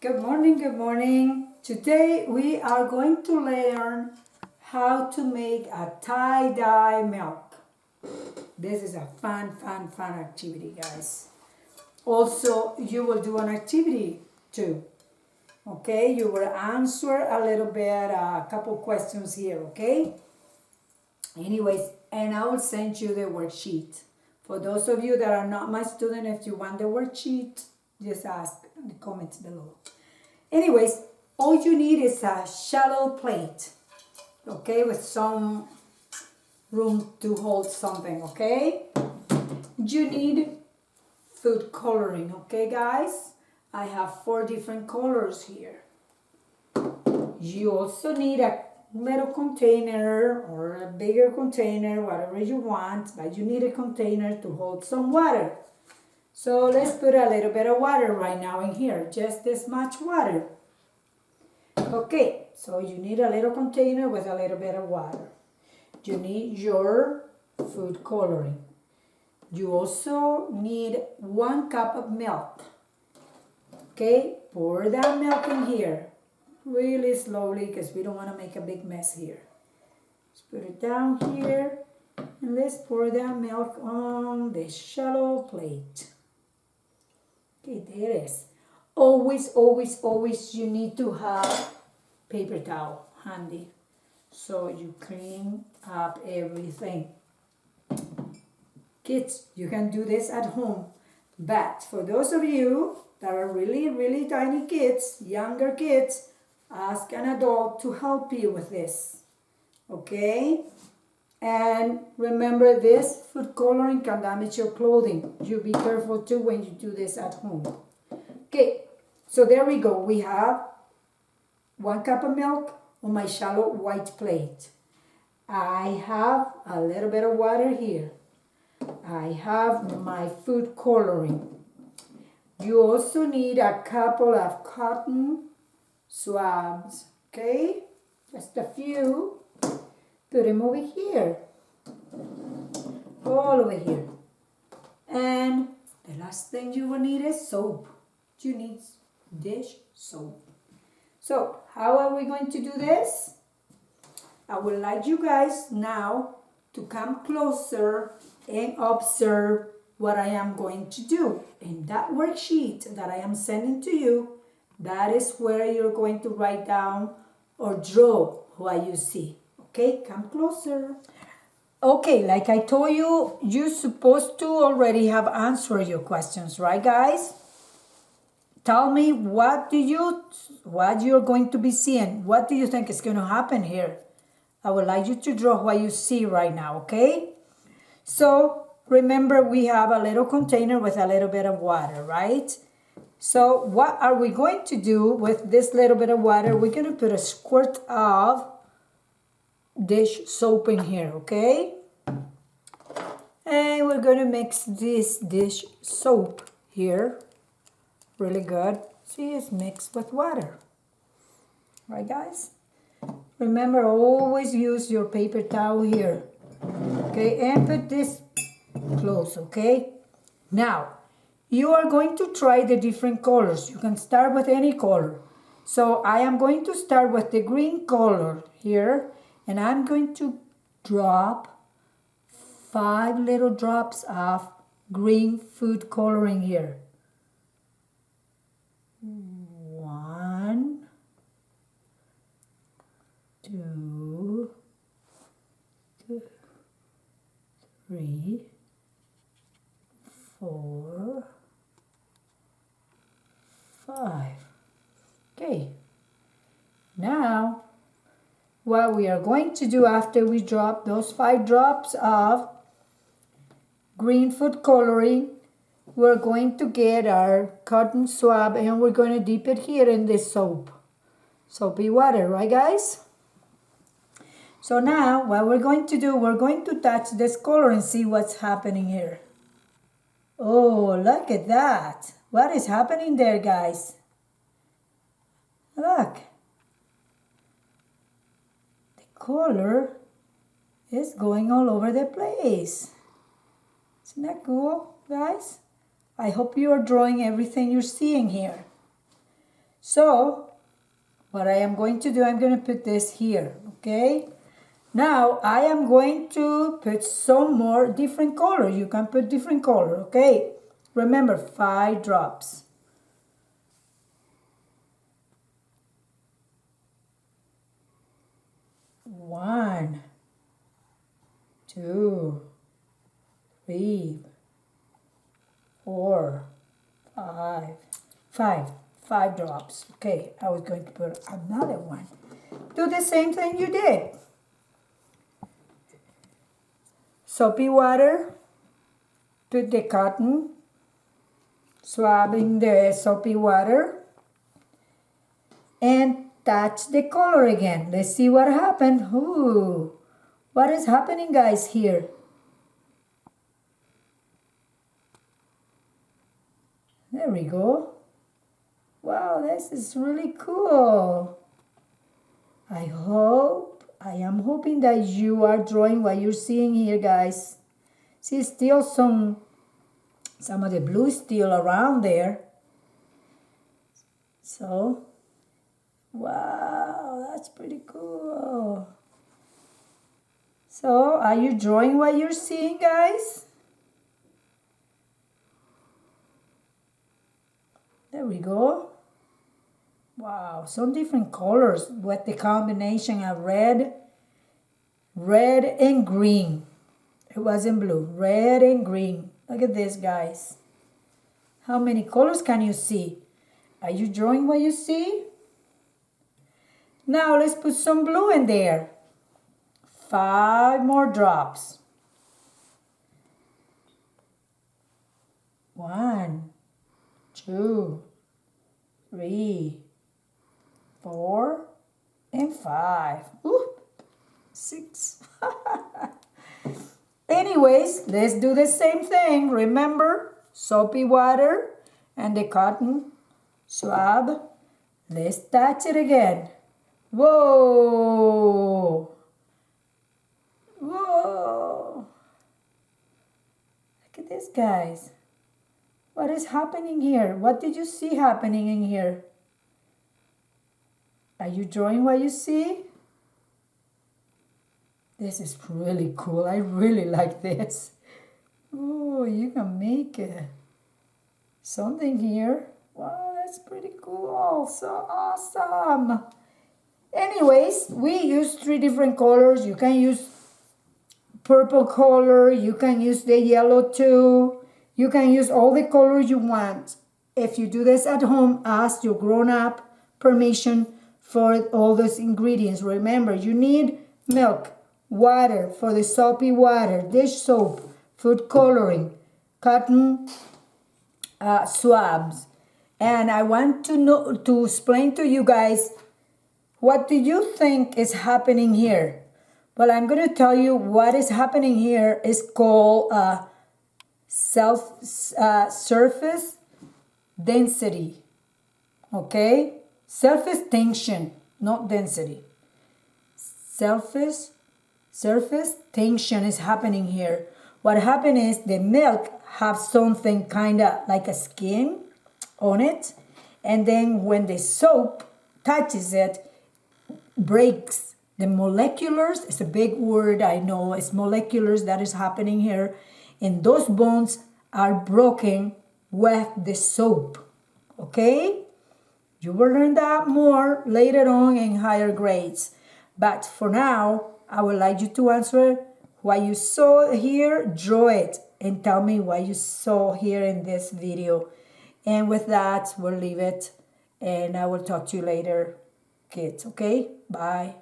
Good morning, good morning. Today we are going to learn how to make a tie-dye milk. This is a fun activity, guys. Also, you will do an activity too. Okay, you will answer a little bit, a couple questions here, okay? Anyways, and I will send you the worksheet. For those of you that are not my student, if you want the worksheet, just ask in the comments below. Anyways, all you need is a shallow plate, okay, with some room to hold something, okay? You need food coloring, okay, guys? I have 4 different colors here. You also need a little container or a bigger container, whatever you want, but you need a container to hold some water. So let's put a little bit of water right now in here, just this much water. Okay, so you need a little container with a little bit of water. You need your food coloring. You also need 1 cup of milk. Okay, pour that milk in here really slowly because we don't want to make a big mess here. Just put it down here and let's pour that milk on this shallow plate. Okay, there it is. Always you need to have paper towel handy so you clean up everything. Kids, you can do this at home, but for those of you that are really tiny kids, younger kids, ask an adult to help you with this, okay? And remember, this food coloring can damage your clothing. You be careful too when you do this at home. Okay, so there we go. We have 1 cup of milk on my shallow white plate. I have a little bit of water here. I have my food coloring. You also need a couple of cotton swabs, okay? Just a few. Put them over here. All over here. And the last thing you will need is soap. You need dish soap. So, how are we going to do this? I would like you guys now to come closer and observe what I am going to do. In that worksheet that I am sending to you, that is where you're going to write down or draw what you see. Okay, come closer. Okay, like I told you, you're supposed to already have answered your questions, right, guys? Tell me what you're going to be seeing. What do you think is going to happen here? I would like you to draw what you see right now, okay? So remember, we have a little container with a little bit of water, right? So what are we going to do with this little bit of water? We're going to put a squirt of dish soap in here, okay? And we're going to mix this dish soap here really good. See, it's mixed with water. Right, guys? Remember, always use your paper towel here. Okay, and put this close, okay? Now, you are going to try the different colors. You can start with any color. So I am going to start with the green color here, and I'm going to drop 5 little drops of green food coloring here. 1, 2, 3, 4, 5. Okay. Now, what we are going to do after we drop those 5 drops of green food coloring, we're going to get our cotton swab and we're going to dip it here in this soap. Soapy water, right, guys? So now what we're going to do, we're going to touch this color and see what's happening here. Oh, look at that. What is happening there, guys? Look. The color is going all over the place. Isn't that cool, guys? I hope you are drawing everything you're seeing here. So what I am going to do, I'm going to put this here, okay? Now I am going to put some more different color. You can put different color, okay? Remember, 5 drops. One, 2, 3, 4, 5. 5 drops. Okay, I was going to put another one. Do the same thing you did. Soapy water, put the cotton swab in the soapy water, and touch the color again. Let's see what happened. Ooh, what is happening, guys, here? There we go. Wow, this is really cool. I am hoping that you are drawing what you're seeing here, guys. See, still some of the blue still around there. So, wow, that's pretty cool. So, are you drawing what you're seeing, guys? There we go. Wow, some different colors with the combination of red and green. It wasn't blue, red and green. Look at this, guys. How many colors can you see? Are you drawing what you see? Now let's put some blue in there. 5 more drops. 1, 2, 3, 4, and 5. Ooh, 6. Anyways, let's do the same thing. Remember, soapy water and the cotton swab. Let's touch it again. Whoa! Whoa! Look at this, guys. What is happening here? What did you see happening in here? Are you drawing what you see? This is really cool. I really like this. Oh, you can make something here. Wow, that's pretty cool. So awesome. Anyways, we use 3 different colors. You can use purple color. You can use the yellow too. You can use all the colors you want. If you do this at home, ask your grown-up permission for all those ingredients. Remember, you need milk, water for the soapy water, dish soap, food coloring, cotton swabs. And I want to explain to you guys, what do you think is happening here? Well, I'm going to tell you what is happening here is called surface density. Okay? Surface tension, not density. Surface tension is happening here. What happened is the milk has something kind of like a skin on it, and then when the soap touches it, breaks the moleculars. It's a big word, I know. It's moleculars that is happening here, and those bonds are broken with the soap. Okay? You will learn that more later on in higher grades. But for now, I would like you to answer what you saw here, draw it, and tell me what you saw here in this video. And with that, we'll leave it, and I will talk to you later, kids, okay? Bye.